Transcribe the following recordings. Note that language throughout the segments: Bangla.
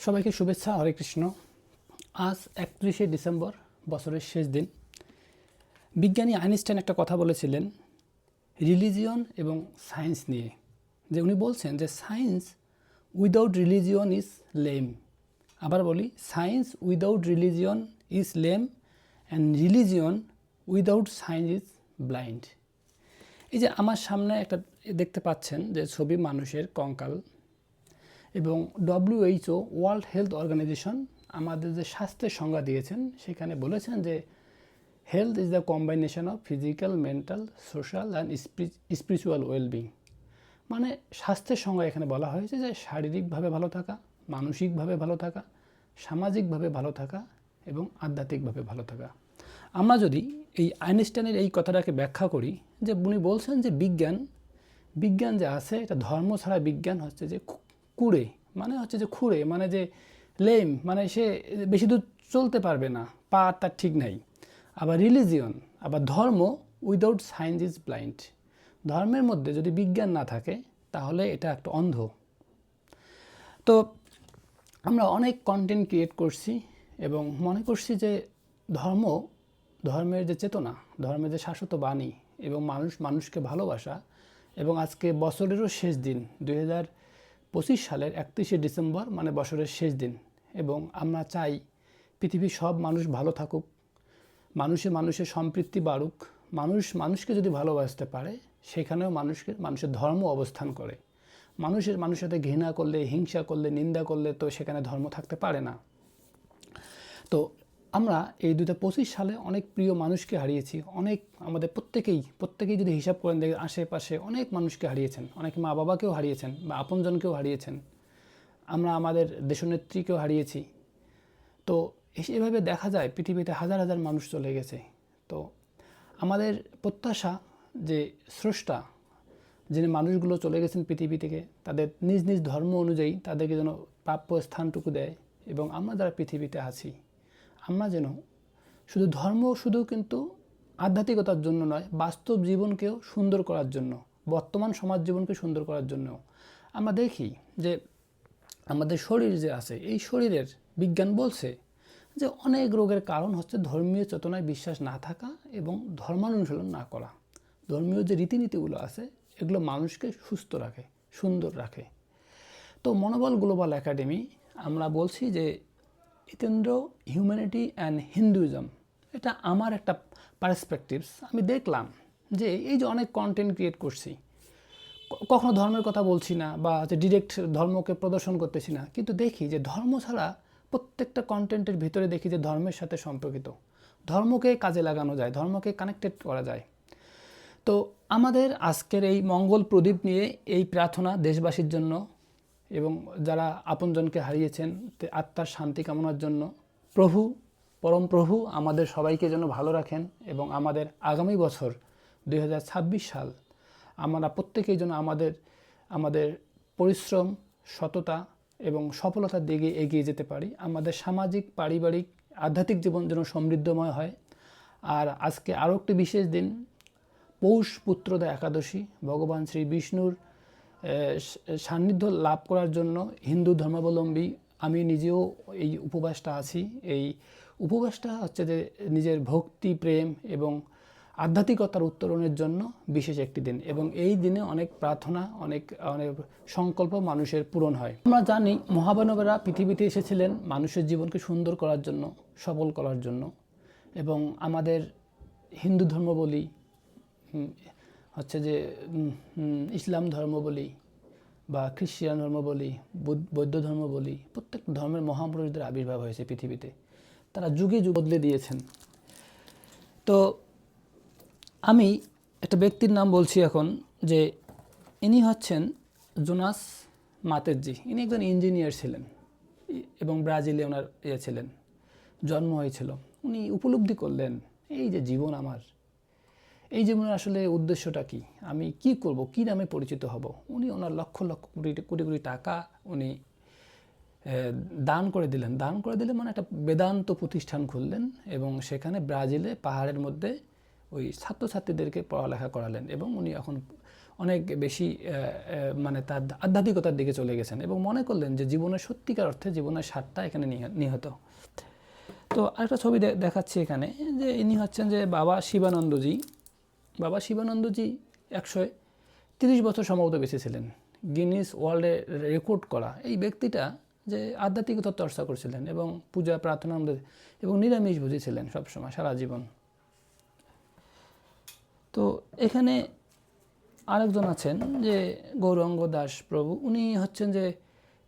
সবাইকে শুভেচ্ছা, হরে কৃষ্ণ। আজ 31শে ডিসেম্বর, বছরের শেষ দিন। বিজ্ঞানী আইনস্টাইন একটা কথা বলেছিলেন রিলিজিয়ন এবং সায়েন্স নিয়ে, যে উনি বলছেন যে science without religion is lame. আবার বলি, science without religion is lame and religion without science is blind. এই যে আমার সামনে একটা দেখতে পাচ্ছেন যে ছবি মানুষের কঙ্কাল, এবং WHO ওয়ার্ল্ড হেলথ অর্গানাইজেশন আমাদের যে স্বাস্থ্যের সংজ্ঞা দিয়েছেন সেখানে বলেছেন যে health is the combination of physical, mental, social and spiritual wellbeing. মানে স্বাস্থ্যের সংজ্ঞা এখানে বলা হয়েছে যে শারীরিকভাবে ভালো থাকা, মানসিকভাবে ভালো থাকা, সামাজিকভাবে ভালো থাকা এবং আধ্যাত্মিকভাবে ভালো থাকা। আমরা যদি এই আইনস্টাইনের এই কথাটাকে ব্যাখ্যা করি, যে উনি বলছেন যে বিজ্ঞান যে আছে এটা ধর্ম ছাড়া বিজ্ঞান হচ্ছে যে কুড়ে, মানে হচ্ছে যে খুঁড়ে, মানে যে লেম, মানে সে বেশি দূর চলতে পারবে না, পা তার ঠিক নাই। আবার রিলিজিয়ন, আবার ধর্ম উইদাউট সায়েন্স ইজ ব্লাইন্ড। ধর্মের মধ্যে যদি বিজ্ঞান না থাকে তাহলে এটা একটা অন্ধ। তো আমরা অনেক কন্টেন্ট ক্রিয়েট করছি এবং মনে করছি যে ধর্মের যে চেতনা, ধর্মের যে শাশ্বত বাণী এবং মানুষকে ভালোবাসা, এবং আজকে বছরেরও শেষ দিন 2025 সালের 31শে ডিসেম্বর, মানে বছরের শেষ দিন, এবং আমরা চাই পৃথিবীর সব মানুষ ভালো থাকুক, মানুষের সম্পৃক্তি বাড়ুক। মানুষকে যদি ভালোবাসতে পারে সেখানেও মানুষের ধর্ম অবস্থান করে। মানুষের সাথে ঘৃণা করলে, হিংসা করলে, নিন্দা করলে তো সেখানে ধর্ম থাকতে পারে না। তো আমরা এই 2025 সালে অনেক প্রিয় মানুষকে হারিয়েছি। অনেক আমাদের প্রত্যেকেই যদি হিসাব করেন দেখেন আশেপাশে অনেক মানুষকে হারিয়েছেন, অনেকে মা বাবাকেও হারিয়েছেন বা আপনজনকেও হারিয়েছেন। আমরা আমাদের দেশনেত্রীকেও হারিয়েছি। তো এভাবে দেখা যায় পৃথিবীতে হাজার হাজার মানুষ চলে গেছে। তো আমাদের প্রত্যাশা যে স্রষ্টা যিনি মানুষগুলো চলে গেছেন পৃথিবী থেকে, তাদের নিজ নিজ ধর্ম অনুযায়ী তাদেরকে যেন প্রাপ্য স্থানটুকু দেয়, এবং আমরা যারা পৃথিবীতে আছি আমরা যেন শুধু কিন্তু আধ্যাত্মিকতার জন্য নয়, বাস্তব জীবনকেও সুন্দর করার জন্য, বর্তমান সমাজ জীবনকে সুন্দর করার জন্য আমরা দেখি যে আমাদের শরীর যে আছে, এই শরীরের বিজ্ঞান বলছে যে অনেক রোগের কারণ হচ্ছে ধর্মীয় চেতনায় বিশ্বাস না থাকা এবং ধর্মানুশীলন না করা। ধর্মীয় যে রীতিনীতিগুলো আছে এগুলো মানুষকে সুস্থ রাখে, সুন্দর রাখে। তো মনোবল গ্লোবাল একাডেমি আমরা বলছি যে ইতেন্দ্র হিউম্যানিটি অ্যান্ড হিন্দুইজম, এটা আমার একটা পার্সপেক্টিভস। আমি দেখলাম যে এই যে অনেক কন্টেন্ট ক্রিয়েট করছি, কখনো ধর্মের কথা বলছি না বা ডিরেক্ট ধর্মকে প্রদর্শন করতেছি না, কিন্তু দেখি যে ধর্ম ছাড়া প্রত্যেকটা কন্টেন্টের ভিতরে দেখি যে ধর্মের সাথে সম্পর্কিত, ধর্মকে কাজে লাগানো যায়, ধর্মকে কানেক্টেড করা যায়। তো আমাদের আজকের এই মঙ্গল প্রদীপ নিয়ে এই প্রার্থনা দেশবাসীর জন্য এবং যারা আপনজনকে হারিয়েছেন আত্মার শান্তি কামনার জন্য। পরম প্রভু আমাদের সবাইকে যেন ভালো রাখেন, এবং আমাদের আগামী বছর 2026 সাল আমরা প্রত্যেকেই যেন আমাদের পরিশ্রম, সততা এবং সফলতার দিকে এগিয়ে যেতে পারি। আমাদের সামাজিক, পারিবারিক, আধ্যাত্মিক জীবন যেন সমৃদ্ধময় হয়। আর আজকে আরও একটি বিশেষ দিন, পৌষ পুত্রদা একাদশী, ভগবান শ্রী বিষ্ণুর সান্নিধ্য লাভ করার জন্য হিন্দু ধর্মাবলম্বী আমি নিজেও এই উপবাসটা আছি। এই উপবাসটা হচ্ছে যে নিজের ভক্তি, প্রেম এবং আধ্যাত্মিকতার উত্তরণের জন্য বিশেষ একটি দিন, এবং এই দিনে অনেক প্রার্থনা, অনেক সংকল্প মানুষের পূরণ হয়। আমরা জানি মহামানবেরা পৃথিবীতে এসেছিলেন মানুষের জীবনকে সুন্দর করার জন্য, সবল করার জন্য, এবং আমাদের হিন্দু ধর্ম বলি, হচ্ছে যে ইসলাম ধর্ম বলি বা খ্রিস্টান ধর্ম বলি, বৌদ্ধ ধর্ম বলি, প্রত্যেক ধর্মের মহাপুরুষদের আবির্ভাব হয়েছে পৃথিবীতে। তারা যুগে যুগ বদলে দিয়েছেন। তো আমি একটা ব্যক্তির নাম বলছি এখন, যে ইনি হচ্ছেন জোনাস মাতের্জি। ইনি একজন ইঞ্জিনিয়ার ছিলেন এবং ব্রাজিলে ওনার ছিলেন, জন্ম হয়েছিল। উনি উপলব্ধি করলেন এই যে জীবন আমার, এই জীবনের আসলে উদ্দেশ্যটা কি, আমি কি করব, কি নামে পরিচিত হব। উনি ওনার লক্ষ লক্ষ কোটি টাকা উনি দান করে দিলেন, মানে একটা বেদান্ত প্রতিষ্ঠান খুললেন, এবং সেখানে ব্রাজিলে পাহাড়ের মধ্যে ওই ছাত্রছাত্রীদেরকে পড়ালেখা করালেন, এবং উনি এখন অনেক বেশি মানে তার আধ্যাত্মিকতার দিকে চলে গেছেন এবং মনে করলেন যে জীবনের সত্যিকার অর্থে জীবনের স্বাদটা এখানে নিহত। তো আরেকটা ছবি দেখাচ্ছি এখানে, যে ইনি হচ্ছেন যে বাবা শিবানন্দজি। বাবা শিবানন্দজি 130 বছর সম্ভবত বেঁচে ছিলেন। গিনিস ওয়ার্ল্ডে রেকর্ড করা এই ব্যক্তিটা যে আধ্যাত্মিকতার চর্চা করছিলেন এবং পূজা প্রার্থনা এবং নিরামিষ ভোজী ছিলেন সবসময় সারা জীবন। তো এখানে আরেকজন আছেন যে গৌরাঙ্গ দাস প্রভু। উনি হচ্ছেন যে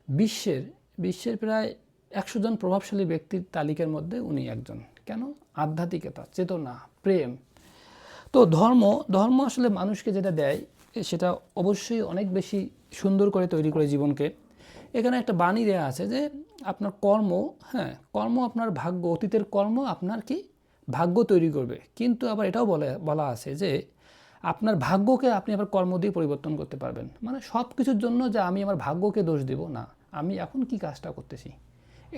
বিশ্বের প্রায় 100 জন প্রভাবশালী ব্যক্তির তালিকার মধ্যে উনি একজন। কেন? আধ্যাত্মিকতা, চেতনা, প্রেম। তো ধর্ম আসলে মানুষকে যেটা দেয় সেটা অবশ্যই অনেক বেশি সুন্দর করে তৈরি করে জীবনকে। এখানে একটা বাণী দেওয়া আছে যে আপনার কর্ম আপনার ভাগ্য, অতীতের কর্ম আপনার কি ভাগ্য তৈরি করবে। কিন্তু আবার এটাও বলা আছে যে আপনার ভাগ্যকে আপনি আবার কর্ম দিয়ে পরিবর্তন করতে পারবেন। মানে সব কিছুর জন্য যে আমি আমার ভাগ্যকে দোষ দেব না, আমি এখন কি কাজটা করতেছি।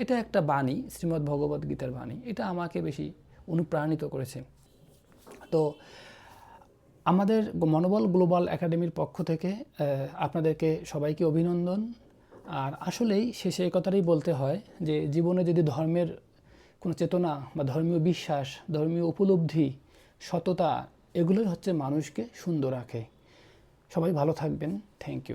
এটা একটা বাণী, শ্রীমদ্ ভগবত গীতার বাণী। এটা আমাকে বেশি অনুপ্রাণিত করেছে। তো আমাদের মনোবল গ্লোবাল একাডেমির পক্ষ থেকে আপনাদেরকে সবাইকে অভিনন্দন। আর আসলেই শেষে এই কথাটাই বলতে হয় যে জীবনে যদি ধর্মের কোনো চেতনা বা ধর্মীয় বিশ্বাস, ধর্মীয় উপলব্ধি, সততা, এগুলোই হচ্ছে মানুষকে সুন্দর রাখে। সবাই ভালো থাকবেন। Thank you.